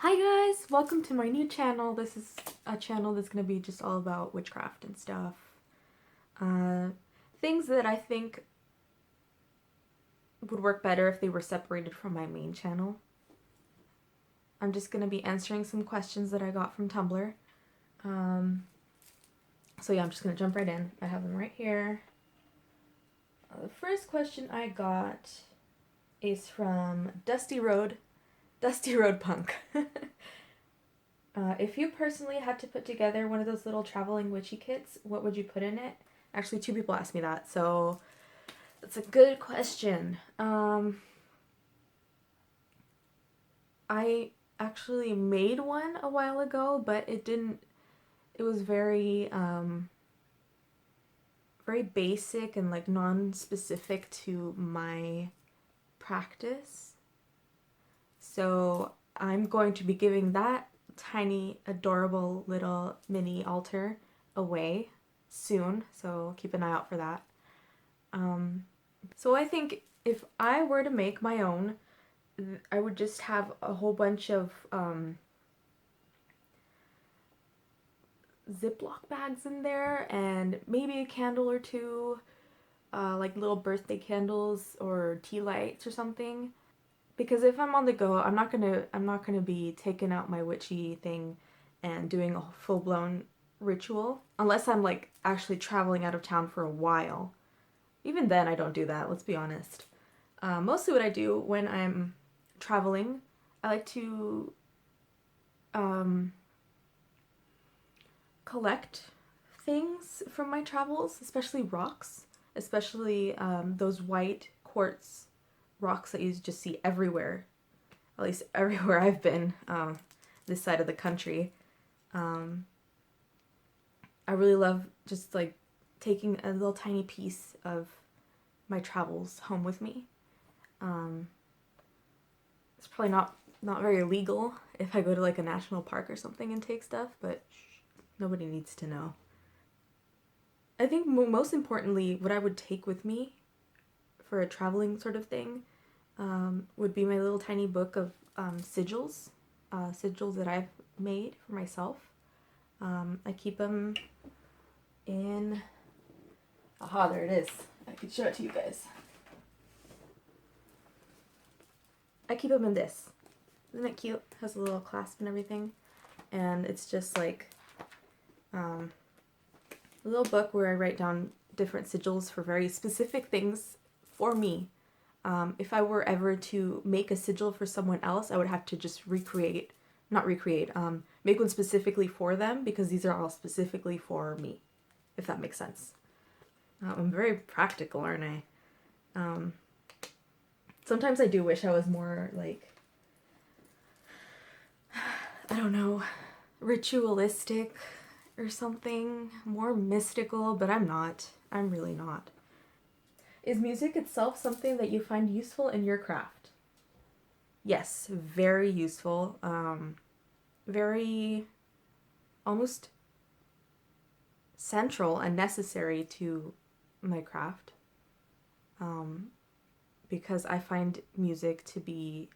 Hi guys, welcome to my new channel. This is a channel that's going to be just all about witchcraft and stuff. Uh, Things that I think would work better if they were separated from my main channel. I'm just going to be answering some questions that I got from Tumblr. So yeah, I'm just going to jump right in. I have them right here. The first question I got is from Dusty Road Punk. If you personally had to put together one of those little traveling witchy kits, what would you put in it? Actually, two people asked me that, so that's a good question. I actually made one a while ago, but it was very basic and like non-specific to my practice. So I'm going to be giving that tiny, adorable little mini altar away soon, so keep an eye out for that. So I think if I were to make my own, I would just have a whole bunch of Ziploc bags in there and maybe a candle or two, like little birthday candles or tea lights or something. Because if I'm on the go, I'm not gonna be taking out my witchy thing and doing a full-blown ritual unless I'm like actually traveling out of town for a while. Even then, I don't do that. Let's be honest. Mostly, what I do when I'm traveling, I like to um, collect things from my travels, especially rocks, especially those white quartz rocks that you just see everywhere, at least everywhere I've been, this side of the country. Um, I really love just like taking a little tiny piece of my travels home with me. Um, it's probably not very legal if I go to like a national park or something and take stuff, but nobody needs to know. I think most importantly, what I would take with me for a traveling sort of thing would be my little tiny book of sigils, sigils that I've made for myself. I keep them in. Aha, there it is. I could show it to you guys. I keep them in this. Isn't it cute? It has a little clasp and everything. And it's just like a little book where I write down different sigils for very specific things for me. If I were ever to make a sigil for someone else, I would have to just make one specifically for them because these are all specifically for me, if that makes sense. I'm very practical, aren't I? Sometimes I do wish I was more like, I don't know, ritualistic or something, more mystical, but I'm not. I'm really not. Is music itself something that you find useful in your craft? Yes, very useful. Very almost central and necessary to my craft. Because I find music to be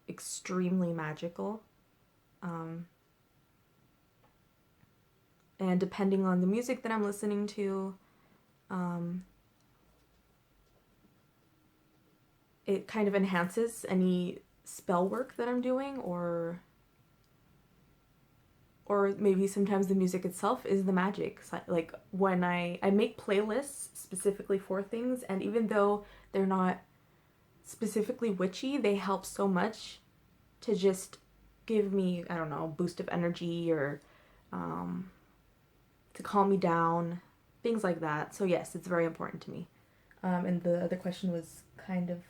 extremely magical. And depending on the music that I'm listening to, it kind of enhances any spell work that I'm doing, or maybe sometimes the music itself is the magic. So, like when I make playlists specifically for things, and even though they're not specifically witchy, they help so much to just give me, I don't know, a boost of energy or to calm me down, things like that. So yes, it's very important to me. And the other question was kind of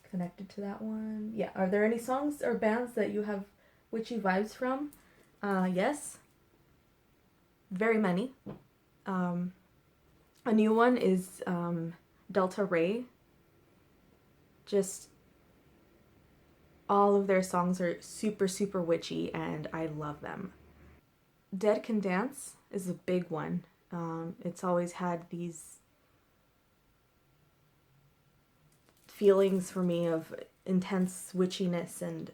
connected to that one. Yeah, are there any songs or bands that you have witchy vibes from? Yes, very many. A new one is Delta Ray. Just all of their songs are super, super witchy, and I love them. Dead Can Dance is a big one. It's always had these feelings for me of intense witchiness, and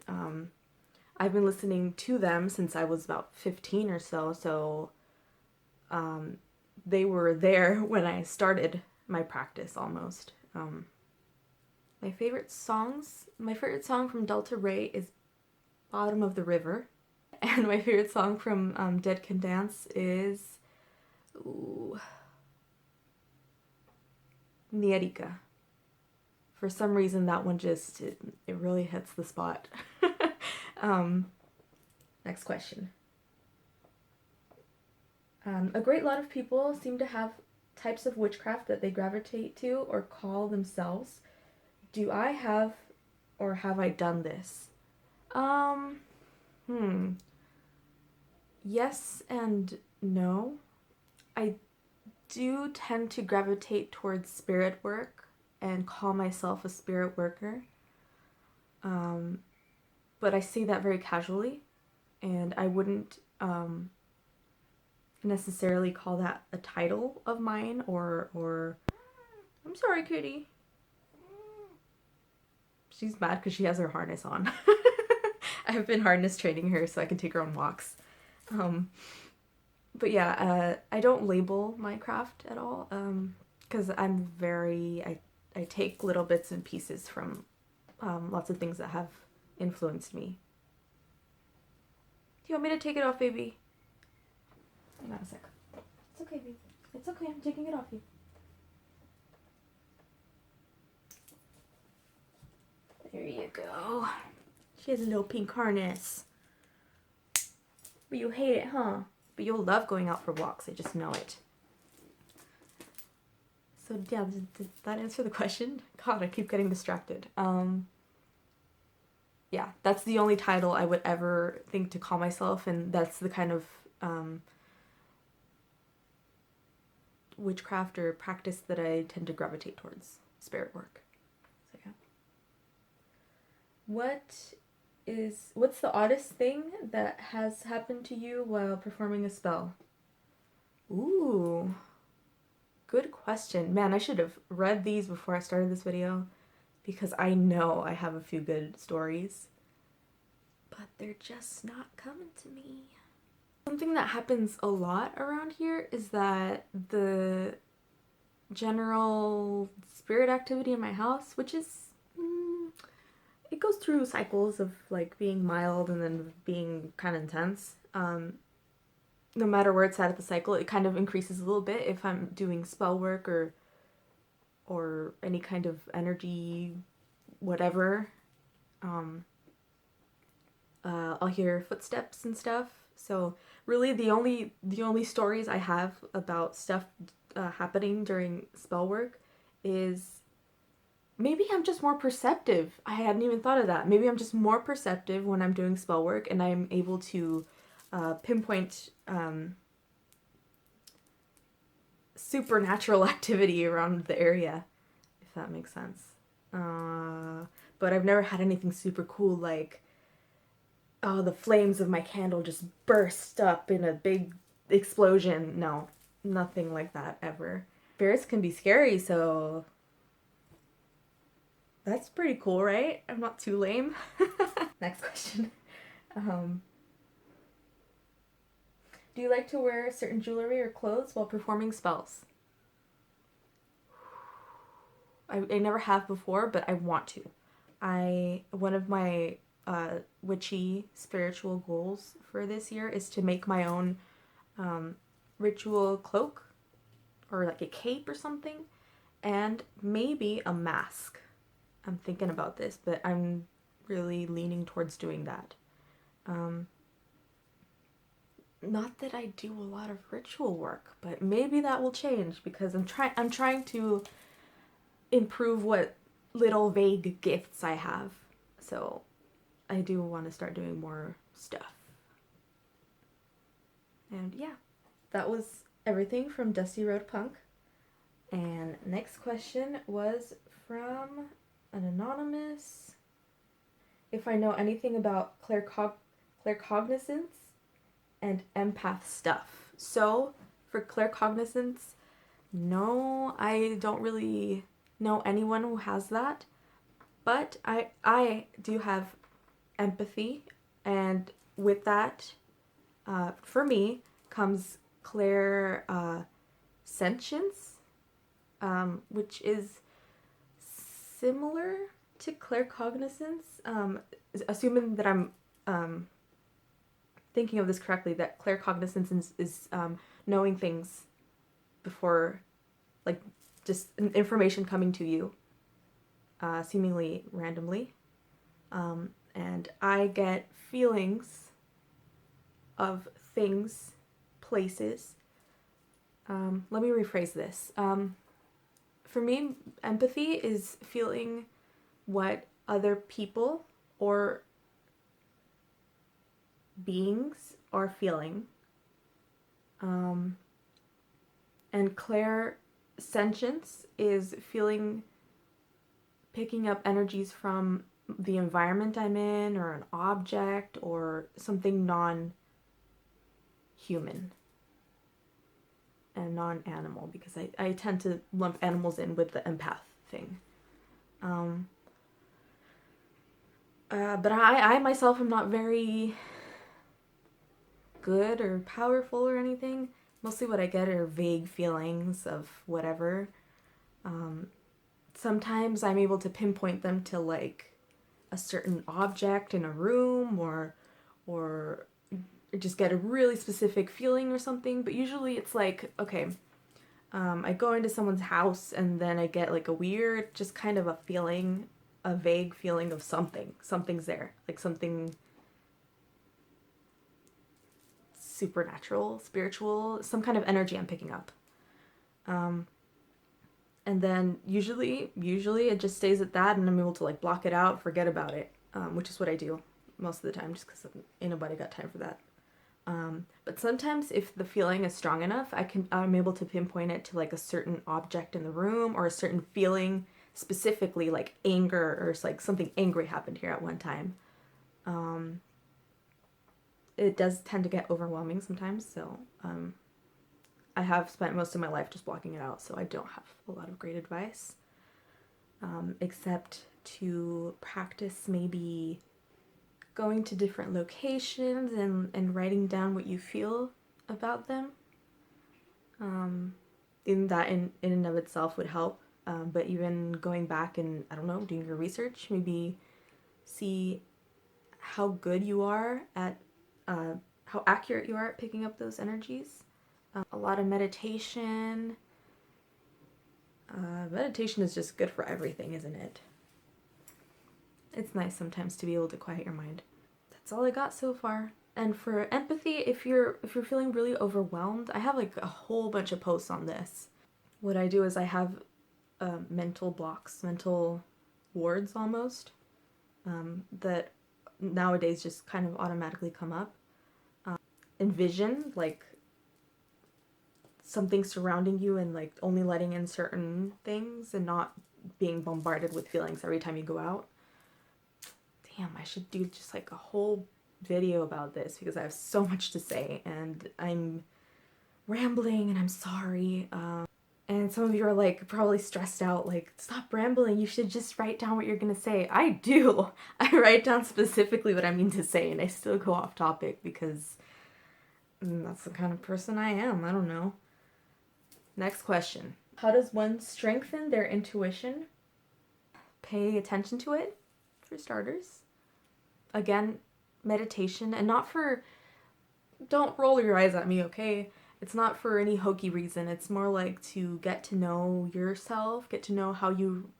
I've been listening to them since I was about 15 or so, so they were there when I started my practice almost. My favorite song from Delta Ray is Bottom of the River. And my favorite song from Dead Can Dance is Nierica. For some reason that one just, it really hits the spot. Next question. A great lot of people seem to have types of witchcraft that they gravitate to or call themselves. Do I have or have I done this? Yes and no. I do tend to gravitate towards spirit work and call myself a spirit worker. But I say that very casually, and I wouldn't necessarily call that a title of mine or I'm sorry, kitty. She's mad because she has her harness on. I've been harness training her so I can take her on walks. But yeah, I don't label my craft at all, because I take little bits and pieces from lots of things that have influenced me. Do you want me to take it off, baby? Hang on a sec. It's okay, baby. It's okay, I'm taking it off you. There you go. She has a little pink harness. But you hate it, huh? But you'll love going out for walks, I just know it. So yeah, did that answer the question? God, I keep getting distracted. Yeah, that's the only title I would ever think to call myself, and that's the kind of witchcraft or practice that I tend to gravitate towards, spirit work. So yeah. What's the oddest thing that has happened to you while performing a spell? Ooh, good question. Man, I should have read these before I started this video, because I know I have a few good stories, but they're just not coming to me. Something that happens a lot around here is that the general spirit activity in my house, which is, it goes through cycles of like being mild and then being kind of intense. No matter where it's at the cycle, it kind of increases a little bit if I'm doing spell work or any kind of energy, whatever. I'll hear footsteps and stuff. So really, the only stories I have about stuff happening during spell work is maybe I'm just more perceptive. I hadn't even thought of that. Maybe I'm just more perceptive when I'm doing spell work, and I'm able to pinpoint supernatural activity around the area, if that makes sense. But I've never had anything super cool like, oh, the flames of my candle just burst up in a big explosion. No, nothing like that ever. Spirits can be scary, so that's pretty cool, right? I'm not too lame. Next question. Do you like to wear certain jewelry or clothes while performing spells? I never have before, but I want to. One of my witchy spiritual goals for this year is to make my own ritual cloak, or like a cape or something, and maybe a mask. I'm thinking about this, but I'm really leaning towards doing that. Not that I do a lot of ritual work, but maybe that will change, because I'm trying to improve what little vague gifts I have. So I do want to start doing more stuff. And yeah, that was everything from Dusty Road Punk. And next question was from an anonymous. If I know anything about claircognizance and empath stuff. So for claircognizance, no, I don't really know anyone who has that, but I do have empathy And with that, for me, comes clair sentience, which is similar to claircognizance, assuming that I'm thinking of this correctly, that claircognizance is knowing things before, like, just information coming to you, seemingly randomly. And I get feelings of things, places. Let me rephrase this. For me, empathy is feeling what other people or beings are feeling. And clairsentience is picking up energies from the environment I'm in, or an object, or something non-human and non-animal, because I tend to lump animals in with the empath thing. But I myself am not very good or powerful or anything. Mostly what I get are vague feelings of whatever. Sometimes I'm able to pinpoint them to, like, a certain object in a room, or just get a really specific feeling or something. But usually it's like, okay, I go into someone's house and then I get like a weird, just kind of a feeling, a vague feeling of something's there, like something supernatural, spiritual, some kind of energy I'm picking up. And then usually it just stays at that, and I'm able to, like, block it out, forget about it, which is what I do most of the time, just because ain't nobody got time for that. But sometimes if the feeling is strong enough, I'm able to pinpoint it to, like, a certain object in the room, or a certain feeling, specifically like anger, or it's like something angry happened here at one time. It does tend to get overwhelming sometimes, so I have spent most of my life just blocking it out, so I don't have a lot of great advice, except to practice maybe going to different locations and writing down what you feel about them. In that in and of itself would help, but even going back and, I don't know, doing your research, maybe see how good you are at, how accurate you are at picking up those energies. A lot of meditation. Meditation is just good for everything, isn't it? It's nice sometimes to be able to quiet your mind. That's all I got so far. And for empathy, if you're feeling really overwhelmed, I have like a whole bunch of posts on this. What I do is I have mental blocks, mental wards almost, that nowadays just kind of automatically come up. Envision, like, something surrounding you and, like, only letting in certain things and not being bombarded with feelings every time you go out. Damn, I should do just like a whole video about this, because I have so much to say and I'm rambling and I'm sorry. And some of you are, like, probably stressed out, like, stop rambling, you should just write down what you're gonna say. I do. I write down specifically what I mean to say, and I still go off topic because that's the kind of person I am. I don't know. Next question. How does one strengthen their intuition? Pay attention to it, for starters. Again, meditation, and not for, don't roll your eyes at me, okay? It's not for any hokey reason. It's more like to get to know yourself, get to know how you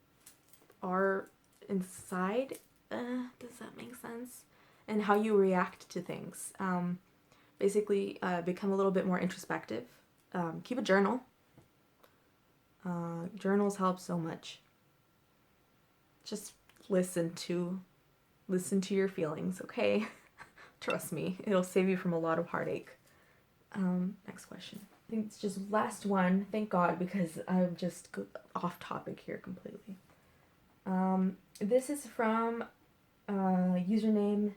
are inside. Does that make sense? And how you react to things. Basically, become a little bit more introspective. Keep a journal. Journals help so much. Just listen to your feelings, okay? Trust me, it'll save you from a lot of heartache. Next question. I think it's just last one, thank God, because I'm just off topic here completely. This is from username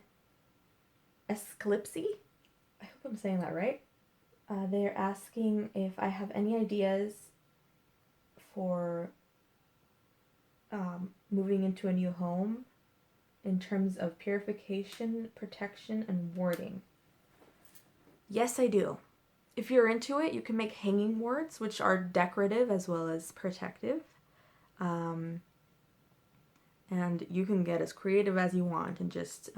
Esclipsy. I hope I'm saying that right. They're asking if I have any ideas for moving into a new home, in terms of purification, protection, and warding? Yes, I do. If you're into it, you can make hanging wards, which are decorative as well as protective. And you can get as creative as you want and just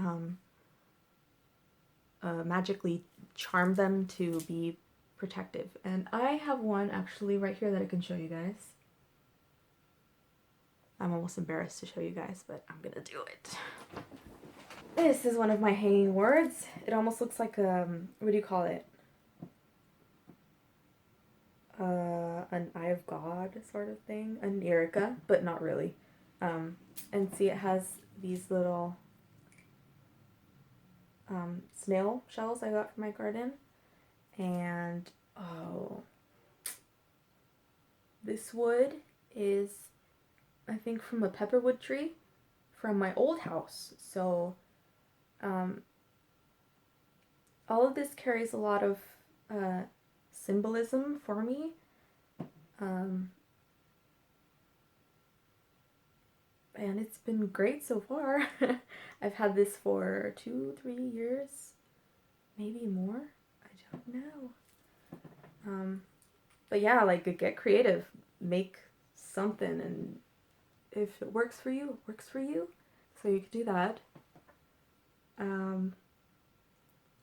magically charm them to be protective. And I have one actually right here that I can show you guys. I'm almost embarrassed to show you guys, but I'm gonna do it. This is one of my hanging wards. It almost looks like what do you call it? An Eye of God sort of thing, an Erica, but not really. And see, it has these little snail shells I got from my garden, and oh, this wood is, I think, from a pepperwood tree from my old house. So all of this carries a lot of symbolism for me. And it's been great so far. I've had this for 2-3 years, maybe more. I don't know. But yeah, like, get creative, make something, and if it works for you, it works for you. So you could do that.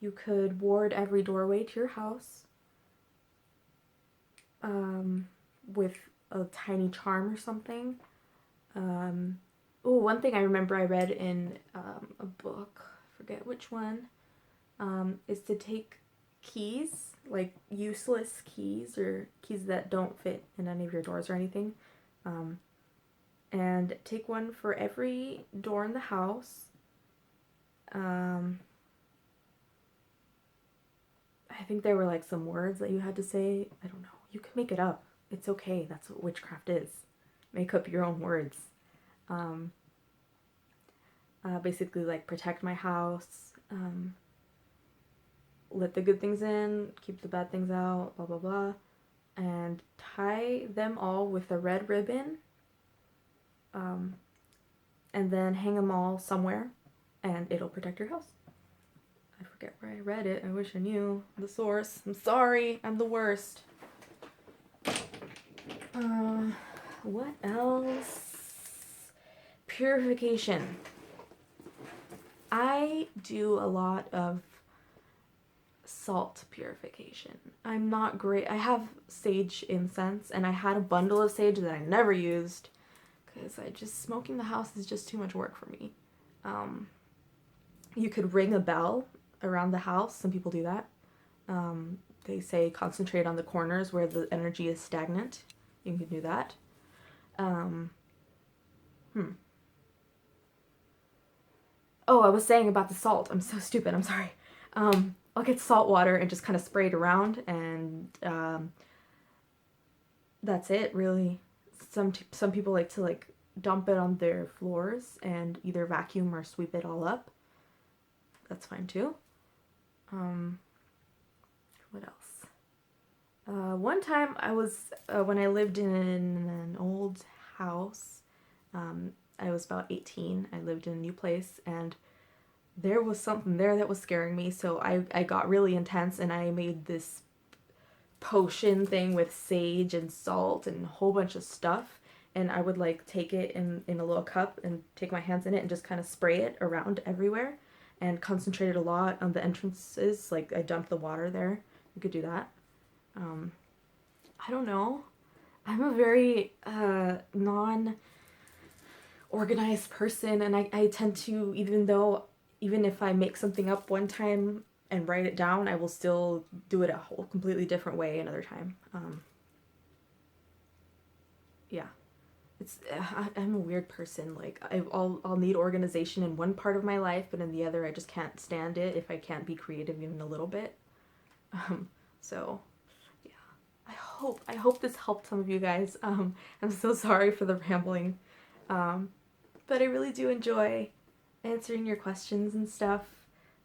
You could ward every doorway to your house with a tiny charm or something. Oh, one thing I remember I read in a book, I forget which one, is to take keys, like useless keys or keys that don't fit in any of your doors or anything, and take one for every door in the house. I think there were like some words that you had to say. I don't know. You can make it up. It's okay. That's what witchcraft is. Make up your own words. Basically, like, protect my house, let the good things in, keep the bad things out, blah blah blah, and tie them all with a red ribbon, and then hang them all somewhere, and it'll protect your house. I forget where I read it. I wish I knew the source. I'm sorry. I'm the worst. What else? Purification. I do a lot of salt purification. I'm not great. I have sage incense, and I had a bundle of sage that I never used because smoking the house is just too much work for me. You could ring a bell around the house. Some people do that. They say concentrate on the corners where the energy is stagnant. You can do that. Oh, I was saying about the salt. I'm so stupid. I'm sorry. I'll get salt water and just kind of spray it around, and that's it, really. Some people like to dump it on their floors and either vacuum or sweep it all up. That's fine too. What else? One time I was when I lived in an old house. I was about 18. I lived in a new place, and there was something there that was scaring me, so I got really intense, and I made this potion thing with sage and salt and a whole bunch of stuff, and I would take it in a little cup and take my hands in it and just kind of spray it around everywhere and concentrated a lot on the entrances. Like, I dumped the water there. You could do that. I don't know. I'm a very non-organized person, and I tend to, even if I make something up one time and write it down, I will still do it a whole completely different way another time. Yeah. I'm a weird person. Like, I'll need organization in one part of my life, but in the other I just can't stand it if I can't be creative even a little bit. So yeah. I hope this helped some of you guys. I'm so sorry for the rambling. But I really do enjoy answering your questions and stuff.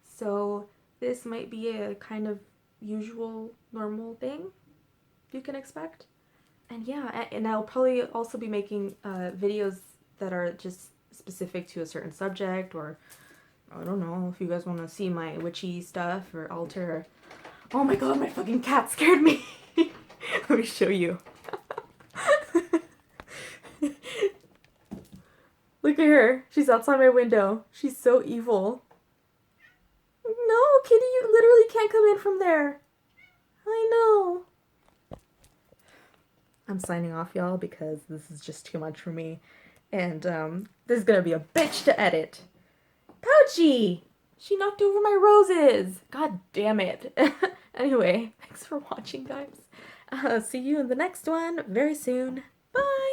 So this might be a kind of usual, normal thing you can expect. And yeah, and I'll probably also be making videos that are just specific to a certain subject, or I don't know if you guys want to see my witchy stuff or altar. Oh my god, my fucking cat scared me. Let me show you. Look at her. She's outside my window. She's so evil. No, kitty, you literally can't come in from there. I know. I'm signing off, y'all, because this is just too much for me. And this is gonna be a bitch to edit. Pouchy! She knocked over my roses. God damn it. Anyway, thanks for watching, guys. See you in the next one very soon. Bye!